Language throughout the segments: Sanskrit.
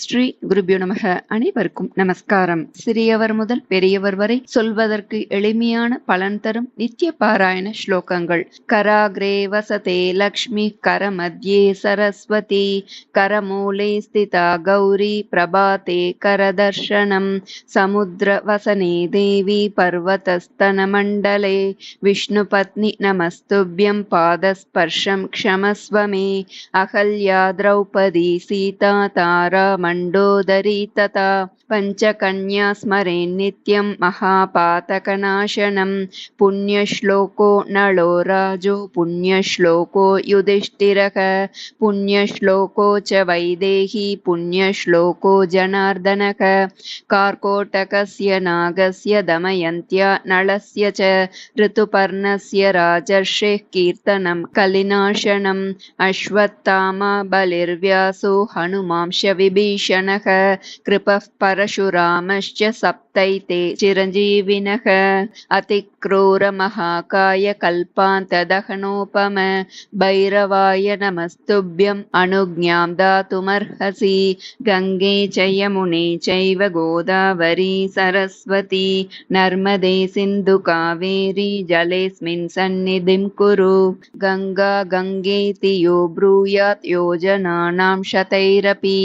ஸ்ரீ குருபியோ நமக. அனைவருக்கும் நமஸ்காரம். சிறியவர் முதல் பெரியவர் வரை சொல்வதற்கு எளிமையான பலன் தரும் நித்திய பாராயண ஸ்லோகங்கள். கராக்ரே வசதே லக்ஷ்மி, கரமத்யே சரஸ்வதி, கரமூலே ஸ்திதா கௌரி, பிரபாதே கரதர்ஷனம், சமுத்திர வசனே தேவி, பர்வதஸ்தன மண்டலே, விஷ்ணு பத்னி நமஸ்துப்யம், பாதஸ்பர்ஷம் க்ஷமஸ்வமே, அகல்யா திரௌபதி சீதா தாரா மண்டோதரி ததா, பஞ்சகன்யா ஸ்மரே நித்யம் மகாபாதகநாசனம், புண்ணியஸ்லோகோ நளோ ராஜோ, புண்ணியஸ்லோகோ யுதிஷ்டிரக, புண்ணியஸ்லோகோ ச வைதேகி, புண்ணியஸ்லோகோ ஜனார்தனக, கார்கோடகஸ்ய நாகஸ்ய தமயந்த்யா நளஸ்ய ச, ரிதுபர்ணஸ்ய ராஜர்ஷேः கீர்த்தனம் கலிநாசனம், அஸ்வத்தாமா பலிர்வ்யாசோ ஹனுமாம்ஷ விபீஷணக, கிருபः பரசுராமश्च சப்தைதே சிரஞ்சீவினக, அதிக்ரூர மகாகாய கல்பாந்ததஹனோபம, பைரவாய நமஸ்துப்யம் அனுக்ஞாம் தாதுமர்ஹசி, கங்கே ச யமுனே சைவ கோதாவரி சரஸ்வதி, நர்மதே சிந்து காவேரி ஜலேஸ்மின் சந்நிதிம் குரு, கங்கா கங்கேதி யோ ப்ரூயாத் யோஜனானாம் ஷதைரபி,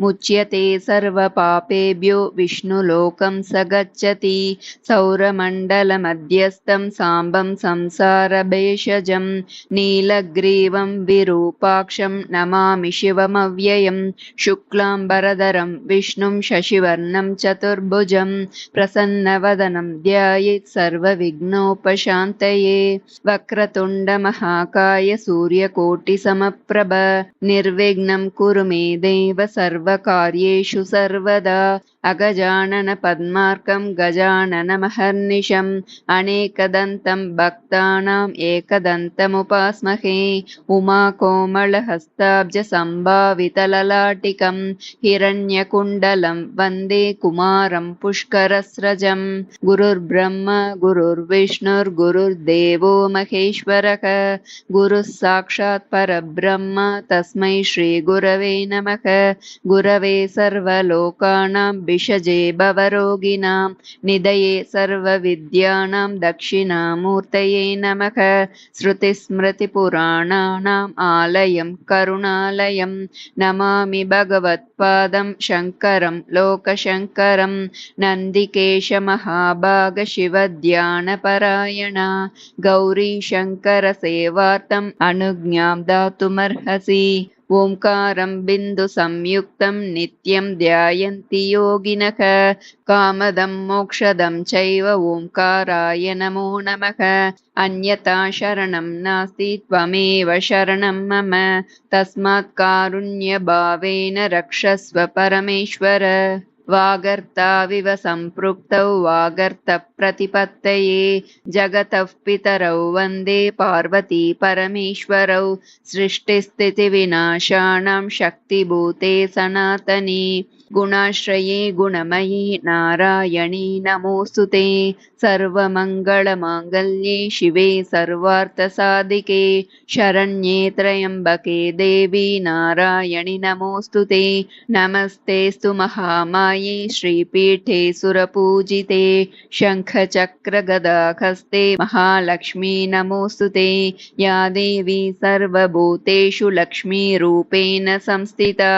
முச்யதே சர்வ பாபேப்யோ விஷ்ணுலோகம் ச கச்சதி, சௌரமண்டல மத்யஸ்தம் சாம்பம் சம்சார பேஷஜம், நீலக்ரீவம் விரூபாக்ஷம் நமாமி சிவமவ்யயம், சுக்லாம்பரதரம் விஷ்ணும் சசிவர்ணம் சதுர்புஜம், பிரசன்னவதனம் த்யாயேத் சர்வ விக்னோபசாந்தயே, வக்ரதுண்ட மகாகாய சூரியகோட்டி சமப்ரப, நிர்விக்னம் குரு மே தேவ சர்வகார்யேஷு சர்வதா, அகஜானன பத்மார்க்கம் கஜானன மஹர்நிஷம், அநேகதந்தம் பக்தானாம் ஏகதந்தமுபாஸ்மஹே, உமா கோமள ஹஸ்தாப்ஜ சம்பாவிதலலாட்டிகம், ஹிரண்யகுண்டலம் வந்தே குமாரம் புஷ்கரஸ்ரஜம், குருர் பிரம்மா குருர் விஷ்ணுர் குருர் தேவோ மகேஸ்வரக, குரு சாக்ஷாத் பரபிரம்மா தஸ்மை ஸ்ரீ குரவே நமக, குரவே சர்வலோகானாம் விஷஜே பவரோகிணாம், நிதயே சர்வ வித்யானாம் தக்ஷிணாமூர்த்தயே நமக, ஸ்ருதி ஸ்மிருதி புராணானாம் ஆலயம் கருணாலயம், நமாமி பகவத் பாதம் சங்கரம் லோகசங்கரம், நந்திகேஷ மகாபாக சிவத்யான பராயணா, கௌரி சங்கர சேவார்த்தம் அனுக்ஞாம் தாத்துமர்ஹசி, ஓம்காரம் பிந்து சம்யுக்தம் நித்யம் த்யாயந்தி யோகினக, காமதம் மோக்ஷதம் சைவ ஓம்காராய நமோ நமக, அன்யதா சரணம் நாஸ்தி த்வமேவ சரணம் மம, தஸ்மாத் காருண்ய பாவேன ரக்ஷஸ்வ பரமேஸ்வர, வாகர்த்தாவிவ சம்பிருக்தௌ வாகர்த்த பிரதிபத்தயே, ஜகதः பிதரௌ வந்தே பார்வதி பரமேஸ்வரௌ, சிருஷ்டிஸ்திதி விநாசானாம் சக்திபூதே சனாதனி, குணாஸ்ரயே குணமயி நாராயணி நமோஸ்துதே, சர்வமங்களமாங்கல்யே சிவே சர்வார்த்தசாதிகே, சரண்யே த்ரயம்பகே தேவி நாராயணி நமோஸ்துதே, நமஸ்தேஸ்து மகாமாயே ஸ்ரீபீठे சுரபூஜிதே, शङ्खचक्रगदाहस्ते महालक्ष्मी नमोऽस्तुते, या देवी सर्वभूतेषु लक्ष्मीरूपेण संस्थिता,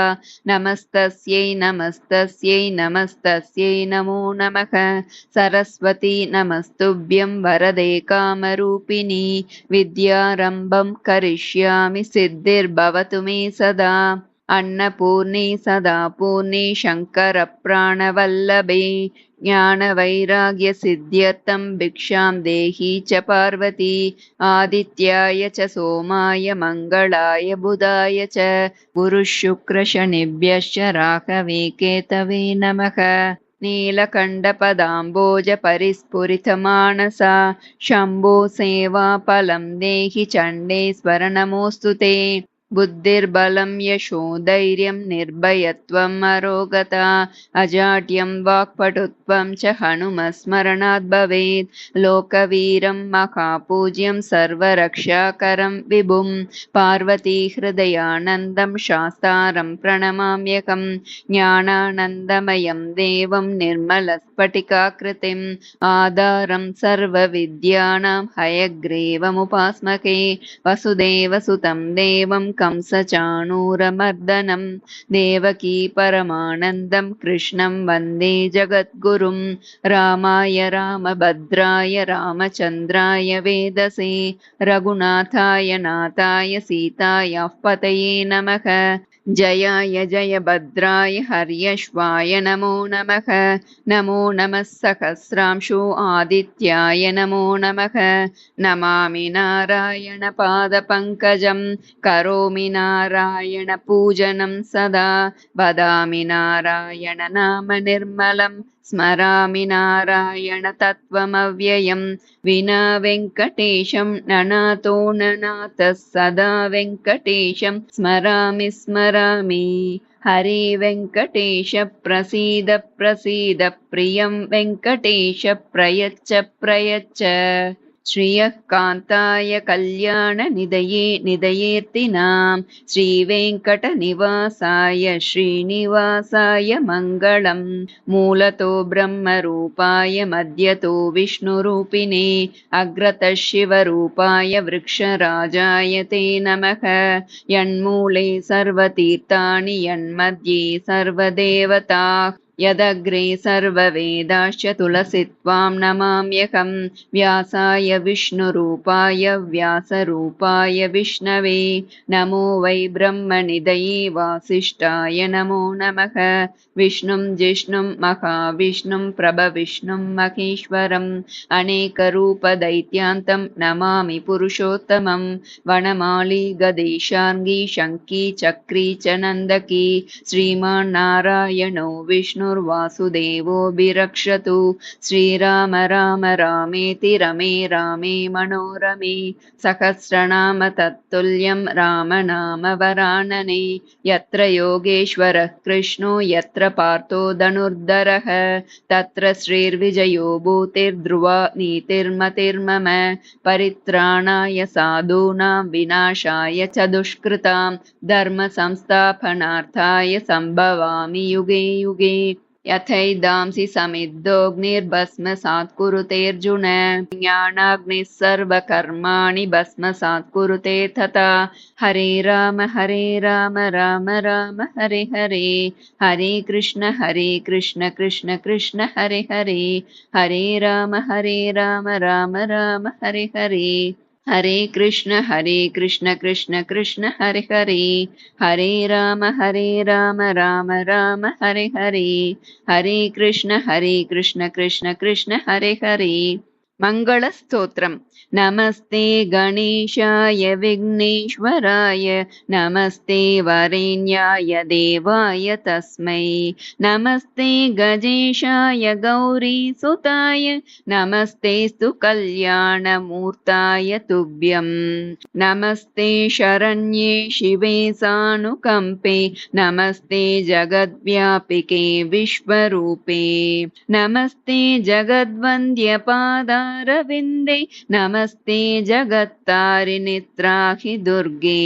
नमस्तस्यै नमस्तस्यै नमस्तस्यै नमो नमः, सरस्वती नमस्तुभ्यं वरदे कामरूपिणी, विद्यारम्भं करिष्यामि सिद्धिर्भवतु मे सदा, अन्नपूर्णे सदा पूर्णे शङ्करप्राणवल्लभे, ज्ञानवैराग्य सिद्ध्यर्थं भिक्षां देहि च पार्वती, आदित्याय च सोमाय मङ्गलाय बुधाय च, गुरुशुक्रशनिभ्यश्च राहवे केतवे नमः, नीलकण्ठपदाम्बोज परिस्फुरितमानसा, शम्भो सेवाफलं देहि चण्डेश्वर नमोऽस्तु ते, बुद्धिर्बलं यशोधैर्यं निर्भयत्वम् अरोगता अजाड्यं वाक्पटुत्वं च हनुमस्मरणात् भवेत् लोकवीरं महापूज्यं सर्वरक्षाकरं विभुं पार्वतीहृदयानन्दं शास्तारं प्रणमाम्यहं ज्ञानानन्दमयं देवं निर्मलस्फटिकाकृतिम् आधारं सर्वविद्यानां हयग्रीवमुपास्महे वसुदेवसुतं देवं कंसचाणूरमर्दनं देवकी परमानन्दं कृष्णं वन्दे जगद्गुरुं रामाय रामभद्राय रामचन्द्राय वेदसे रघुनाथाय नाथाय सीतायाः पतये नमः जयाय जयभद्राय हर्यश्वाय नमो नमः नमो नमः सहस्रांशो आदित्याय नमो नमः नमामि नारायणपादपङ्कजं करोमि नारायणपूजनं सदा वदामि नारायण नाम निर्मलं स्मरामि नारायण तत्त्वमव्ययं विना वेङ्कटेशं ननातो ननाथः सदा वेङ्कटेशं स्मरामि स्मरामि हरे वेङ्कटेश प्रसीद प्रसीद प्रियं वेङ्कटेश प्रयच्छ प्रयच्छ श्रियः कान्ताय कल्याणनिधये निधयेऽर्थिनां श्रीवेङ्कटनिवासाय श्रीनिवासाय मङ्गलम् मूलतो ब्रह्मरूपाय मध्यतो विष्णुरूपिणे अग्रतः शिवरूपाय वृक्षराजाय ते नमः यन्मूले सर्वतीर्थानि यन्मध्ये सर्वदेवताः यदग्रे सर्ववेदाश्च तुलसीत्वां नमाम्यहं व्यासाय विष्णुरूपाय व्यासरूपाय विष्णवे नमो वै ब्रह्मनिधये वासिष्ठाय नमो नमः विष्णुं जिष्णुं महाविष्णुं प्रभविष्णुं महेश्वरम् अनेकरूपदैत्यान्तं नमामि पुरुषोत्तमं वनमाली गदेशार्ङ्गी शङ्की चक्री च नन्दकी श्रीमान्नारायणो विष्णुर्वासुदेवोऽभिरक्षतु श्रीराम राम रामेति रमे रामे मनोरमे सहस्रनाम तत्तुल्यं रामनाम वरानने यत्र योगेश्वरः कृष्णो यत्र पार्थो धनुर्धरः तत्र श्रीर्विजयो भूतिर्ध्रुवा नीतिर्मतिर्मम परित्राणाय साधूनां विनाशाय च दुष्कृतां धर्म संस्थापनार्थाय सम्भवामि युगे युगे यथैदांसि समिद्धोऽग्निर्भस्मसात् कुरुतेऽर्जुन ज्ञानाग्निः सर्वकर्माणि भस्मसात् कुरुते तथा हरे राम राम राम हरे हरे हरे कृष्ण कृष्ण कृष्ण हरे हरे हरे राम राम राम हरे हरे हरे कृष्ण कृष्ण कृष्ण हरे हरे हरे राम राम राम हरे हरे हरे कृष्ण कृष्ण कृष्ण हरे हरे मङ्गलस्तोत्रम् नमस्ते गणेशाय विघ्नेश्वराय नमस्ते वरेण्याय देवाय तस्मै नमस्ते गजेशाय गौरीसुताय नमस्तेस्तु कल्याणमूर्ताय तुभ्यं नमस्ते शरण्ये शिवे सानुकम्पे नमस्ते जगद्व्यापिके विश्वरूपे नमस्ते जगद्वन्द्यपादारविन्दे नमस्ते जगत्तारिणि त्राहि दुर्गे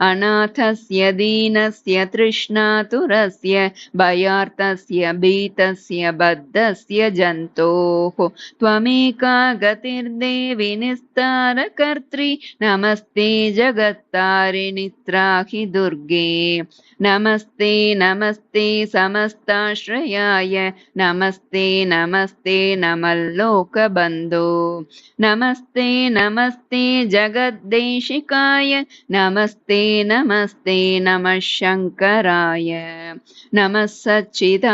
अनाथस्य दीनस्य तृष्णातुरस्य भयार्तस्य भीतस्य बद्धस्य जन्तोः त्वमेका गतिर्देवि निस्तारकर्त्री नमस्ते जगत्तारिणि त्राहि दुर्गे नमस्ते नमस्ते समस्ताश्रयाय नमस्ते नमस्ते नमल्लोकबन्धो नमस्ते नमस्ते जगद्देशिकाय नमस्ते नमस्ते नमः शङ्कराय नमः सच्चिदानन्दरूपाय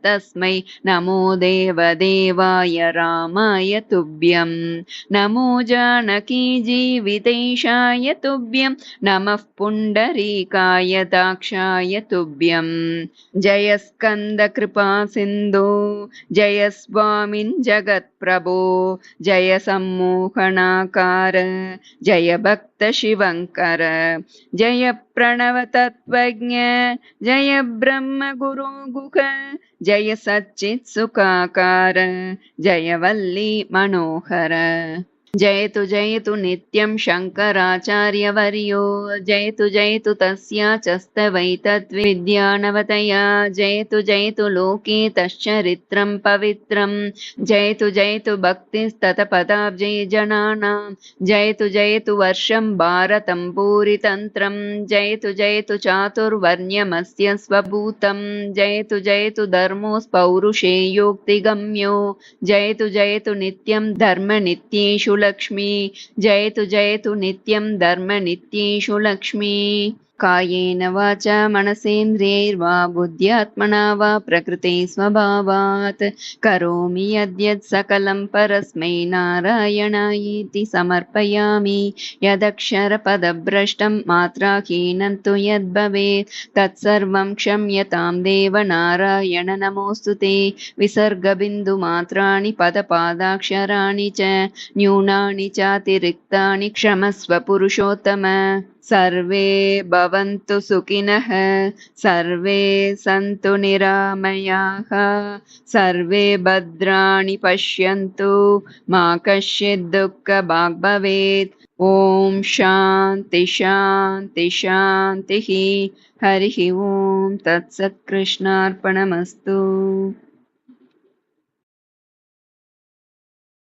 तस्मै नमो देवदेवाय रामाय तुभ्यं नमो जानकी जीवितेशाय तुभ्यं नमः पुण्डरीकाय दाक्षाय तुभ्यं जय स्कन्द कृपा सिन्धु जय स्वामिन् जगत्प्रभो जय सम्मोहनाकार जय भक्तशिवङ्कर जय प्रणवतत्त्वज्ञ जय ब्रह्मगुरो गुह जय सच्चित्सुखाकार जय वल्ली मनोहर जयतु नित्यं शङ्कराचार्यवर्यो जयतु तस्याचस्तवैतद्विद्यानवतया जयतु लोके तश्चरित्रं पवित्रं जयतु भक्तिस्ततपदाब्जै जनानां जयतु वर्षं भारतं पूरितन्त्रं जयतु चातुर्वर्ण्यमस्य स्वभूतं जयतु धर्मोऽस्पौरुषेयोक्तिगम्यो जयतु नित्यं धर्मनित्येषु लक्ष्मी जयतु नित्यं धर्मनित्येषु लक्ष्मी कायेन वाचा मनसेन्द्रियैर्वा बुद्ध्यात्मना वा प्रकृते स्वभावात् करोमि यद्यत् सकलं परस्मै नारायणायेति समर्पयामि यदक्षरपदभ्रष्टं मात्राहीनं तु यद्भवेत् तत्सर्वं क्षम्यतां देव नारायण नमोऽस्तु ते विसर्गबिन्दुमात्राणि पदपादाक्षराणि च न्यूनानि चातिरिक्तानि क्षमस्व पुरुषोत्तम सर्वे भवन्तु सुखिनः सर्वे सन्तु निरामयाः सर्वे भद्राणि पश्यन्तु मा कश्चित् दुःखभाग् भवेत् ॐ शान्ति शान्ति शान्तिः हरिः ॐ तत्सत् कृष्णार्पणमस्तु।